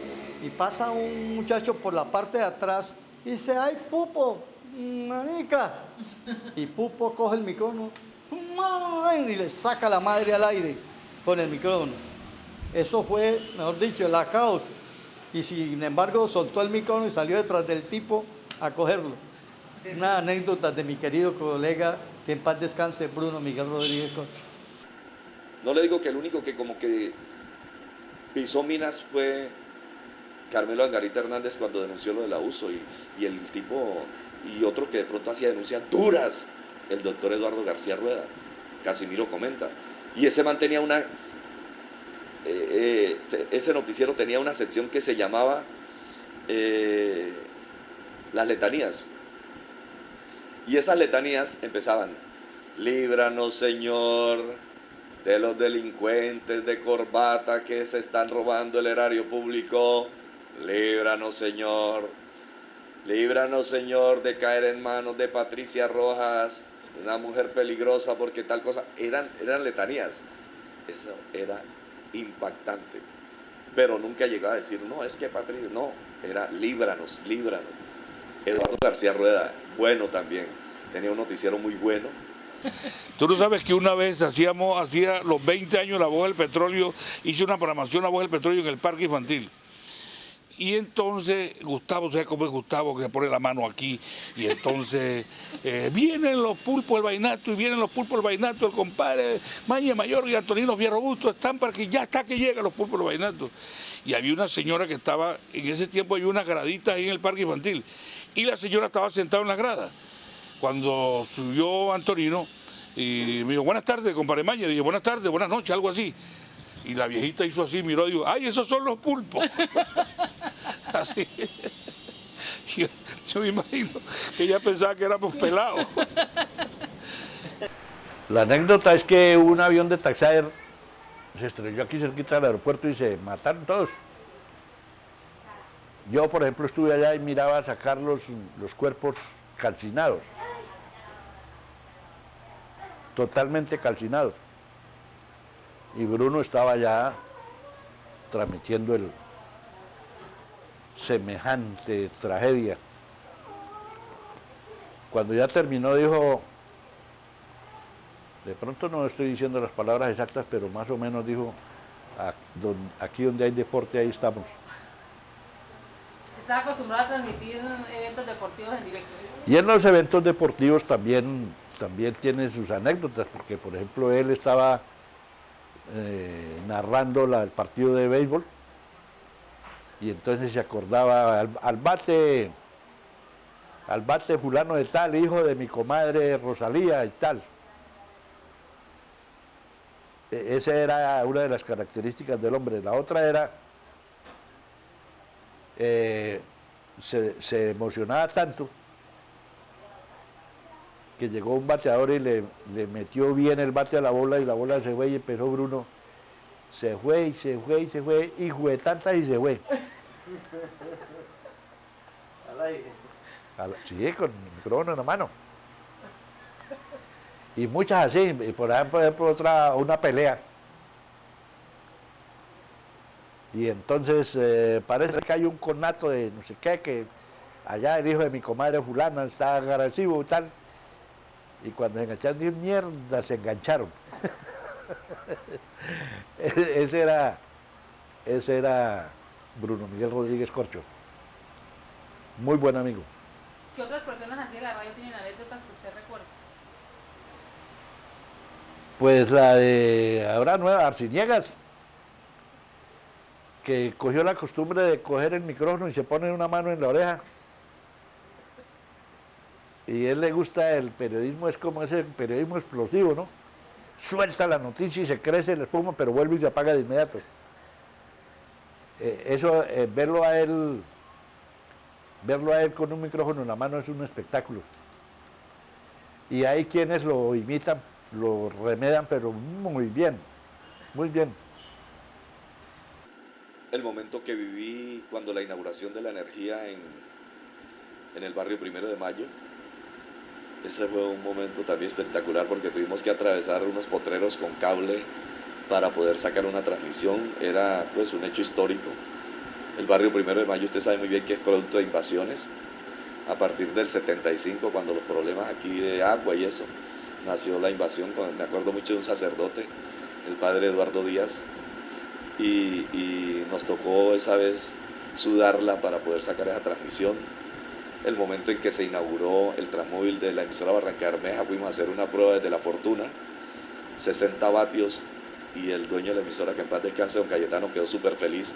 Y pasa un muchacho por la parte de atrás y dice: ¡ay, Pupo! ¡Manica! Y Pupo coge el micrófono y le saca la madre al aire con el micrófono. Eso fue, mejor dicho, la caos. Y sin embargo soltó el micrófono y salió detrás del tipo a cogerlo. Una anécdota de mi querido colega, que en paz descanse, Bruno Miguel Rodríguez Corcho. No le digo que el único que como que pisó minas fue Carmelo Angarita Hernández cuando denunció lo del abuso y el tipo, y otro que de pronto hacía denuncias duras, el doctor Eduardo García Rueda. Casimiro comenta. Y ese man tenía ese noticiero tenía una sección que se llamaba las letanías. Y esas letanías empezaban: líbranos, Señor, de los delincuentes de corbata que se están robando el erario público. Líbranos, Señor. Líbranos, Señor, de caer en manos de Patricia Rojas, una mujer peligrosa porque tal cosa. Eran letanías. Eso era impactante. Pero nunca llegaba a decir, no, es que Patricia, no, era líbranos, líbranos. Eduardo García Rueda, bueno también, tenía un noticiero muy bueno. Tú no sabes que una vez hacía los 20 años La Voz del Petróleo, hice una programación La Voz del Petróleo en el Parque Infantil. Y entonces Gustavo, ¿sabes cómo es Gustavo? Que se pone la mano aquí. Y entonces vienen los pulpos del Vallenato, y vienen los pulpos del Vallenato, el compadre Mañe Mayor y Antonino Fierrobusto están para que ya está que llegan los pulpos del Vallenato. Y había una señora que estaba, en ese tiempo había unas graditas ahí en el Parque Infantil. Y la señora estaba sentada en las gradas. Cuando subió Antonino, y me dijo, buenas tardes, compadre Mañe. Dije, buenas tardes, buenas noches, algo así. Y la viejita hizo así, miró y dijo, ¡ay, esos son los pulpos! Así. Yo me imagino que ella pensaba que éramos pelados. La anécdota es que un avión de Taxair se estrelló aquí cerquita del aeropuerto y se mataron todos. Yo, por ejemplo, estuve allá y miraba sacar los cuerpos calcinados. Totalmente calcinados. Y Bruno estaba allá transmitiendo el semejante tragedia. Cuando ya terminó dijo, de pronto no estoy diciendo las palabras exactas, pero más o menos dijo, aquí donde hay deporte, ahí estamos. ¿Está acostumbrado a transmitir eventos deportivos en directo? Y en los eventos deportivos también tiene sus anécdotas, porque por ejemplo él estaba narrando el partido de béisbol y entonces se acordaba al bate fulano de tal, hijo de mi comadre Rosalía y tal. Esa era una de las características del hombre. La otra era se emocionaba tanto que llegó un bateador y le metió bien el bate a la bola y la bola se fue y empezó Bruno. Se fue y se fue y se fue, hijo de tantas y se fue. Sí, con el micrófono en la mano. Y muchas así, por ejemplo una pelea. Y entonces parece que hay un conato de no sé qué, que allá el hijo de mi comadre fulana está agresivo y tal. Y cuando se engancharon, dijeron, mierda, se engancharon. Ese era Bruno Miguel Rodríguez Corcho. Muy buen amigo. ¿Qué otras personas así de la radio tienen anécdotas que usted recuerda? Pues la de ahora nueva, Arciniegas, que cogió la costumbre de coger el micrófono y se pone una mano en la oreja. Y a él le gusta el periodismo, es como ese periodismo explosivo, ¿no? Suelta la noticia y se crece la espuma, pero vuelve y se apaga de inmediato. Verlo a él con un micrófono en la mano es un espectáculo. Y hay quienes lo imitan, lo remedan, pero muy bien, muy bien. El momento que viví cuando la inauguración de la energía en el barrio 1 de Mayo, ese fue un momento también espectacular porque tuvimos que atravesar unos potreros con cable para poder sacar una transmisión. Era pues un hecho histórico. El barrio 1 de Mayo, usted sabe muy bien que es producto de invasiones. A partir del 75, cuando los problemas aquí de agua y eso, nació la invasión. Me acuerdo mucho de un sacerdote, el padre Eduardo Díaz, y nos tocó esa vez sudarla para poder sacar esa transmisión. El momento en que se inauguró el transmóvil de la emisora Barranca Bermeja, fuimos a hacer una prueba desde La Fortuna, 60 vatios, y el dueño de la emisora, que en paz descanse, don Cayetano, quedó súper feliz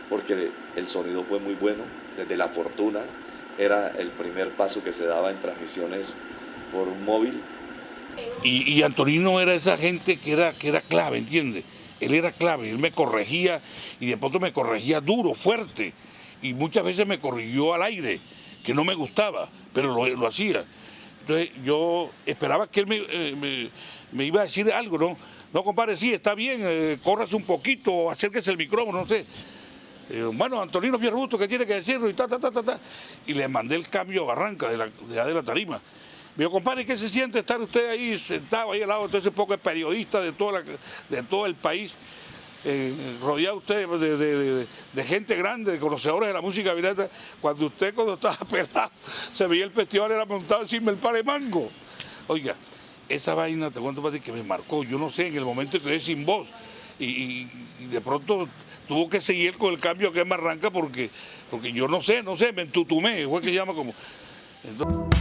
porque el sonido fue muy bueno. Desde La Fortuna era el primer paso que se daba en transmisiones por móvil. Y Antonino era esa gente que era clave, ¿entiendes? Él era clave, él me corregía y de pronto me corregía duro, fuerte, y muchas veces me corrigió al aire, que no me gustaba, pero lo hacía. Entonces yo esperaba que él me iba a decir algo, ¿no? No, compadre, sí, está bien, córrase un poquito, acérquese el micrófono, no sé. Bueno, Antonino Fierrusto, ¿qué tiene que decirlo? Y le mandé el cambio a Barranca de la tarima. Me dijo, compadre, ¿qué se siente estar usted ahí sentado ahí al lado de ese poco de periodistas de todo el país? Rodeado usted de gente grande, de conocedores de la música virata, cuando estaba pelado, se veía el festival, era montado encima del palo de mango. Oiga, esa vaina, te cuento para ti, que me marcó. Yo no sé, en el momento quedé sin voz y de pronto tuvo que seguir con el cambio que me arranca porque yo no sé, me entutumé, fue que llama como... Entonces...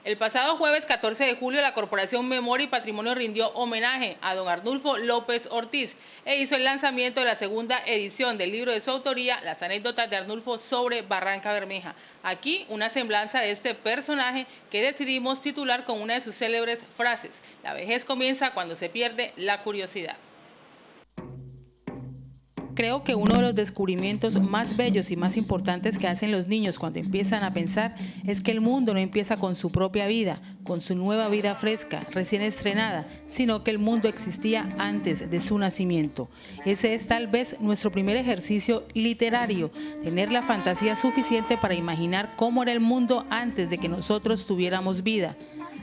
El pasado jueves 14 de julio, la Corporación Memoria y Patrimonio rindió homenaje a don Arnulfo López Ortiz e hizo el lanzamiento de la segunda edición del libro de su autoría, Las anécdotas de Arnulfo sobre Barranca Bermeja. Aquí, una semblanza de este personaje que decidimos titular con una de sus célebres frases: la vejez comienza cuando se pierde la curiosidad. Creo que uno de los descubrimientos más bellos y más importantes que hacen los niños cuando empiezan a pensar es que el mundo no empieza con su propia vida, con su nueva vida fresca, recién estrenada, sino que el mundo existía antes de su nacimiento. Ese es tal vez nuestro primer ejercicio literario, tener la fantasía suficiente para imaginar cómo era el mundo antes de que nosotros tuviéramos vida.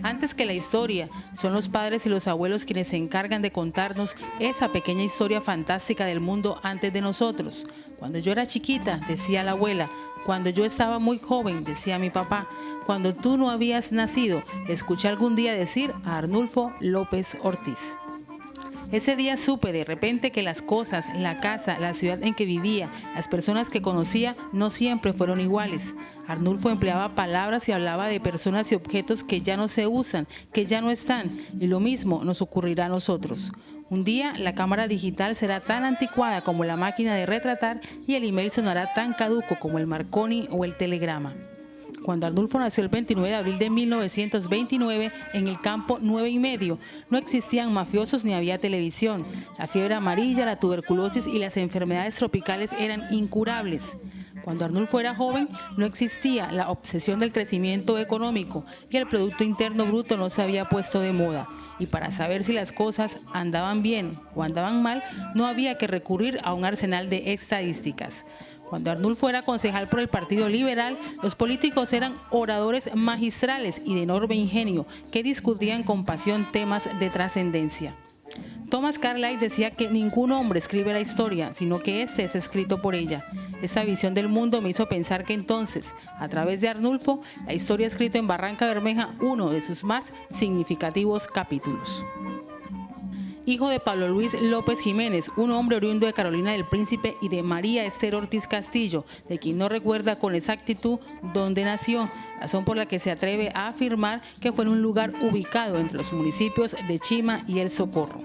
Antes que la historia, son los padres y los abuelos quienes se encargan de contarnos esa pequeña historia fantástica del mundo antes de nosotros. Cuando yo era chiquita, decía la abuela. Cuando yo estaba muy joven, decía mi papá. Cuando tú no habías nacido, le escuché algún día decir a Arnulfo López Ortiz. Ese día supe de repente que las cosas, la casa, la ciudad en que vivía, las personas que conocía no siempre fueron iguales. Arnulfo empleaba palabras y hablaba de personas y objetos que ya no se usan, que ya no están, y lo mismo nos ocurrirá a nosotros. Un día la cámara digital será tan anticuada como la máquina de retratar y el email sonará tan caduco como el Marconi o el telegrama. Cuando Arnulfo nació el 29 de abril de 1929 en el campo 9 y medio, no existían mafiosos ni había televisión. La fiebre amarilla, la tuberculosis y las enfermedades tropicales eran incurables. Cuando Arnulfo era joven, no existía la obsesión del crecimiento económico y el Producto Interno Bruto no se había puesto de moda. Y para saber si las cosas andaban bien o andaban mal, no había que recurrir a un arsenal de estadísticas. Cuando Arnulfo era concejal por el Partido Liberal, los políticos eran oradores magistrales y de enorme ingenio que discutían con pasión temas de trascendencia. Thomas Carlyle decía que ningún hombre escribe la historia, sino que este es escrito por ella. Esta visión del mundo me hizo pensar que entonces, a través de Arnulfo, la historia ha escrito en Barranca Bermeja uno de sus más significativos capítulos. Hijo de Pablo Luis López Jiménez, un hombre oriundo de Carolina del Príncipe, y de María Esther Ortiz Castillo, de quien no recuerda con exactitud dónde nació, razón por la que se atreve a afirmar que fue en un lugar ubicado entre los municipios de Chima y El Socorro.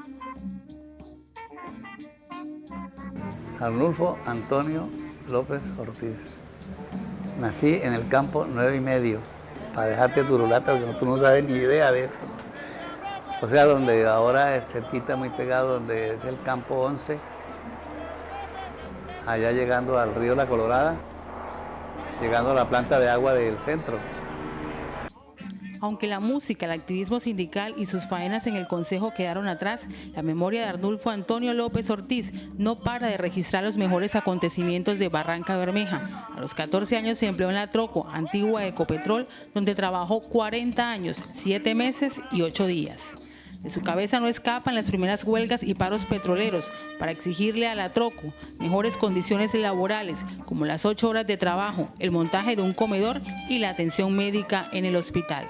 Arnulfo Antonio López Ortiz. Nací en el campo 9 y medio, para dejarte turulata, porque tú no sabes ni idea de eso. O sea, donde ahora es cerquita, muy pegado, donde es el campo 11, allá llegando al río La Colorada, llegando a la planta de agua del centro. Aunque la música, el activismo sindical y sus faenas en el Consejo quedaron atrás, la memoria de Arnulfo Antonio López Ortiz no para de registrar los mejores acontecimientos de Barranca Bermeja. A los 14 años se empleó en la Troco, antigua Ecopetrol, donde trabajó 40 años, 7 meses y 8 días. De su cabeza no escapan las primeras huelgas y paros petroleros para exigirle a la Troco mejores condiciones laborales, como las 8 horas de trabajo, el montaje de un comedor y la atención médica en el hospital.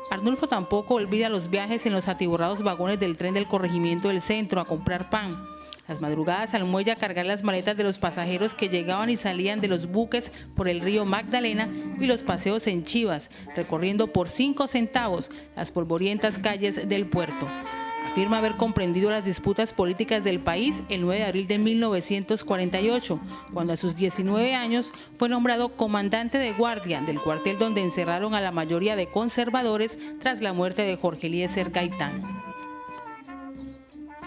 Arnulfo tampoco olvida los viajes en los atiborrados vagones del tren del corregimiento del centro a comprar pan. las madrugadas al muelle a cargar las maletas de los pasajeros que llegaban y salían de los buques por el río Magdalena y los paseos en chivas, recorriendo por 5 centavos las polvorientas calles del puerto. Afirma haber comprendido las disputas políticas del país el 9 de abril de 1948, cuando a sus 19 años fue nombrado comandante de guardia del cuartel donde encerraron a la mayoría de conservadores tras la muerte de Jorge Eliezer Gaitán.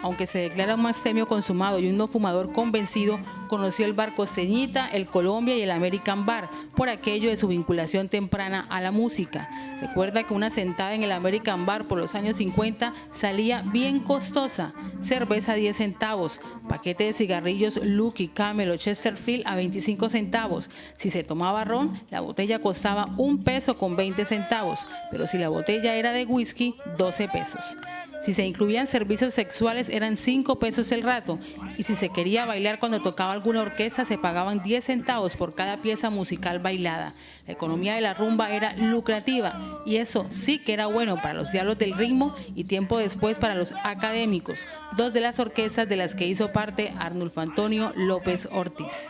Aunque se declara un abstemio consumado y un no fumador convencido, conoció el bar Costeñita, el Colombia y el American Bar, por aquello de su vinculación temprana a la música. Recuerda que una sentada en el American Bar por los años 50 salía bien costosa, cerveza 10 centavos, paquete de cigarrillos Lucky, Camel o Chesterfield a 25 centavos. Si se tomaba ron, la botella costaba 1 peso con 20 centavos, pero si la botella era de whisky, 12 pesos. Si se incluían servicios sexuales eran 5 pesos el rato, y si se quería bailar cuando tocaba alguna orquesta se pagaban 10 centavos por cada pieza musical bailada. La economía de la rumba era lucrativa y eso sí que era bueno para los diablos del ritmo y tiempo después para los académicos, 2 de las orquestas de las que hizo parte Arnulfo Antonio López Ortiz.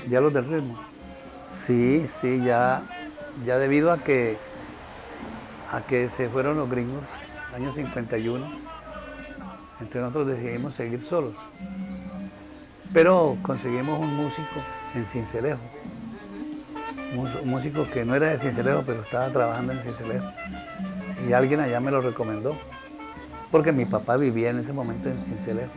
Diablos del ritmo. Sí, ya debido a que se fueron los gringos, año 51, entonces nosotros decidimos seguir solos. Pero conseguimos un músico en Sincelejo, un músico que no era de Sincelejo, pero estaba trabajando en Sincelejo. Y alguien allá me lo recomendó, porque mi papá vivía en ese momento en Sincelejo.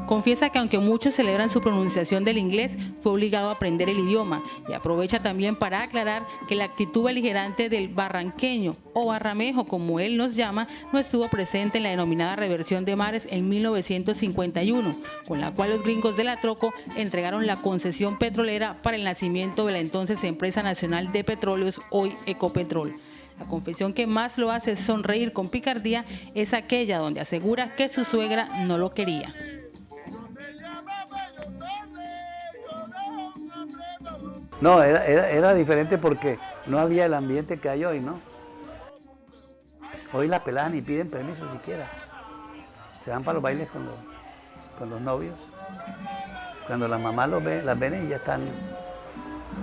Confiesa que aunque muchos celebran su pronunciación del inglés, fue obligado a aprender el idioma y aprovecha también para aclarar que la actitud beligerante del barranqueño o barramejo, como él nos llama, no estuvo presente en la denominada reversión de mares en 1951, con la cual los gringos de la Troco entregaron la concesión petrolera para el nacimiento de la entonces Empresa Nacional de Petróleos, hoy Ecopetrol. La confesión que más lo hace sonreír con picardía es aquella donde asegura que su suegra no lo quería. No, era diferente porque no había el ambiente que hay hoy, ¿no? Hoy la peladas ni piden permiso siquiera. Se van para los bailes con los novios. Cuando las mamás las ven y ya están.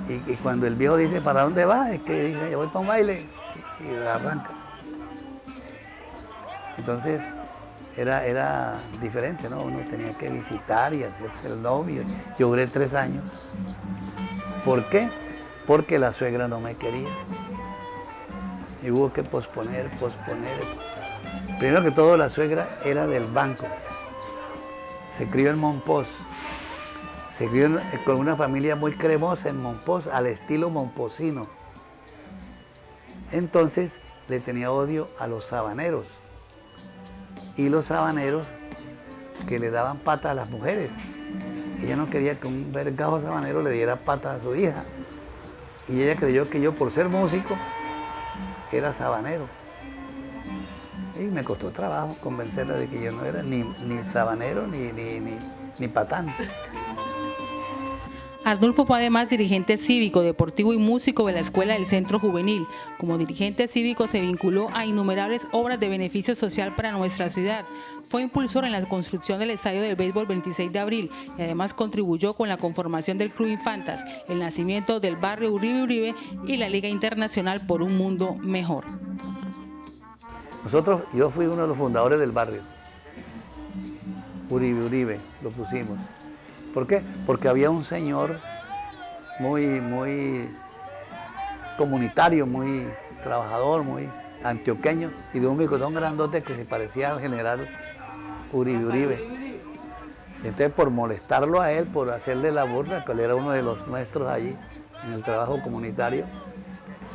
Y cuando el viejo dice, ¿para dónde vas? Es que dice, yo voy para un baile y arranca. Entonces era diferente, ¿no? Uno tenía que visitar y hacerse el novio. Yo duré 3 años. ¿Por qué? Porque la suegra no me quería. Y hubo que posponer. Primero que todo, la suegra era del banco. Se crió en Monpós. Se crió con una familia muy cremosa en Monpós, al estilo monposino. Entonces le tenía odio a los sabaneros. Y los sabaneros que le daban pata a las mujeres. Ella no quería que un vergajo sabanero le diera pata a su hija. Y ella creyó que yo, por ser músico, era sabanero. Y me costó trabajo convencerla de que yo no era ni sabanero ni patán. Arnulfo fue además dirigente cívico, deportivo y músico de la Escuela del Centro Juvenil. Como dirigente cívico se vinculó a innumerables obras de beneficio social para nuestra ciudad. Fue impulsor en la construcción del Estadio del Béisbol 26 de abril y además contribuyó con la conformación del Club Infantas, el nacimiento del barrio Uribe y la Liga Internacional por un Mundo Mejor. Yo fui uno de los fundadores del barrio. Uribe, lo pusimos. ¿Por qué? Porque había un señor muy comunitario, muy trabajador, muy antioqueño y de un bigotón grandote que se parecía al general Uribe. Entonces, por molestarlo a él, por hacerle la burla, que él era uno de los nuestros allí en el trabajo comunitario,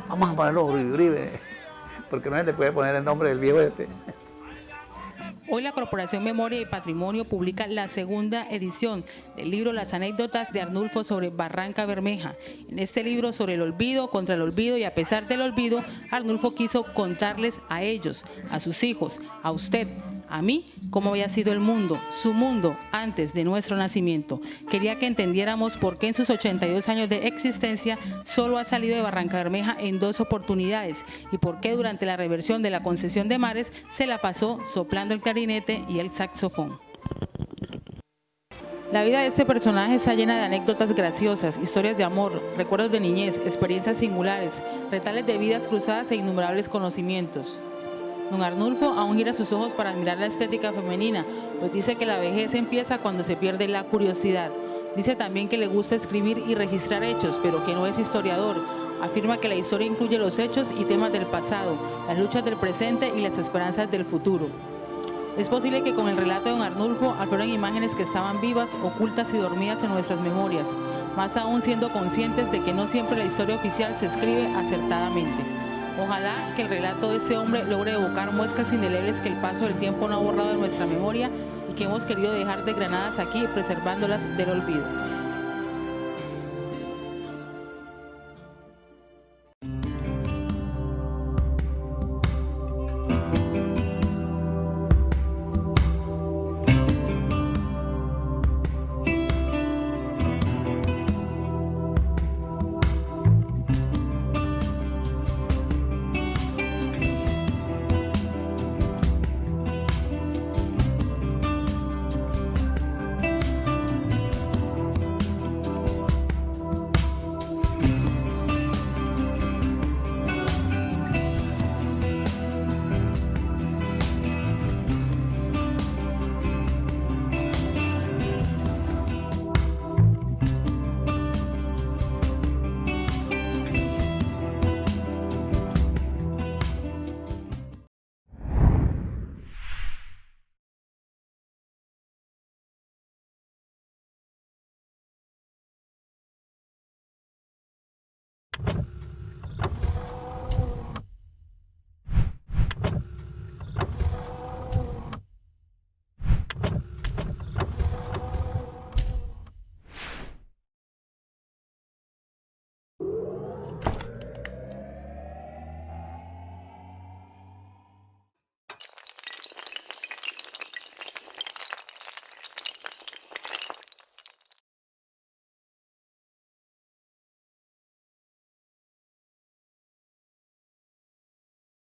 vamos a ponerlo Uribe, porque no se le puede poner el nombre del viejo este. Hoy la Corporación Memoria y Patrimonio publica la segunda edición del libro Las anécdotas de Arnulfo sobre Barranca Bermeja. En este libro sobre el olvido, contra el olvido y a pesar del olvido, Arnulfo quiso contarles a ellos, a sus hijos, a usted, a mí cómo había sido el mundo, su mundo, antes de nuestro nacimiento. Quería que entendiéramos por qué en sus 82 años de existencia solo ha salido de Barrancabermeja en 2 oportunidades y por qué durante la reversión de la concesión de mares se la pasó soplando el clarinete y el saxofón. La vida de este personaje está llena de anécdotas graciosas, historias de amor, recuerdos de niñez, experiencias singulares, retales de vidas cruzadas e innumerables conocimientos. Don Arnulfo aún gira sus ojos para admirar la estética femenina, pues dice que la vejez empieza cuando se pierde la curiosidad. Dice también que le gusta escribir y registrar hechos, pero que no es historiador. Afirma que la historia incluye los hechos y temas del pasado, las luchas del presente y las esperanzas del futuro. Es posible que con el relato de don Arnulfo afloren imágenes que estaban vivas, ocultas y dormidas en nuestras memorias, más aún siendo conscientes de que no siempre la historia oficial se escribe acertadamente. Ojalá que el relato de ese hombre logre evocar muescas indelebles que el paso del tiempo no ha borrado de nuestra memoria y que hemos querido dejar desgranadas aquí, preservándolas del olvido.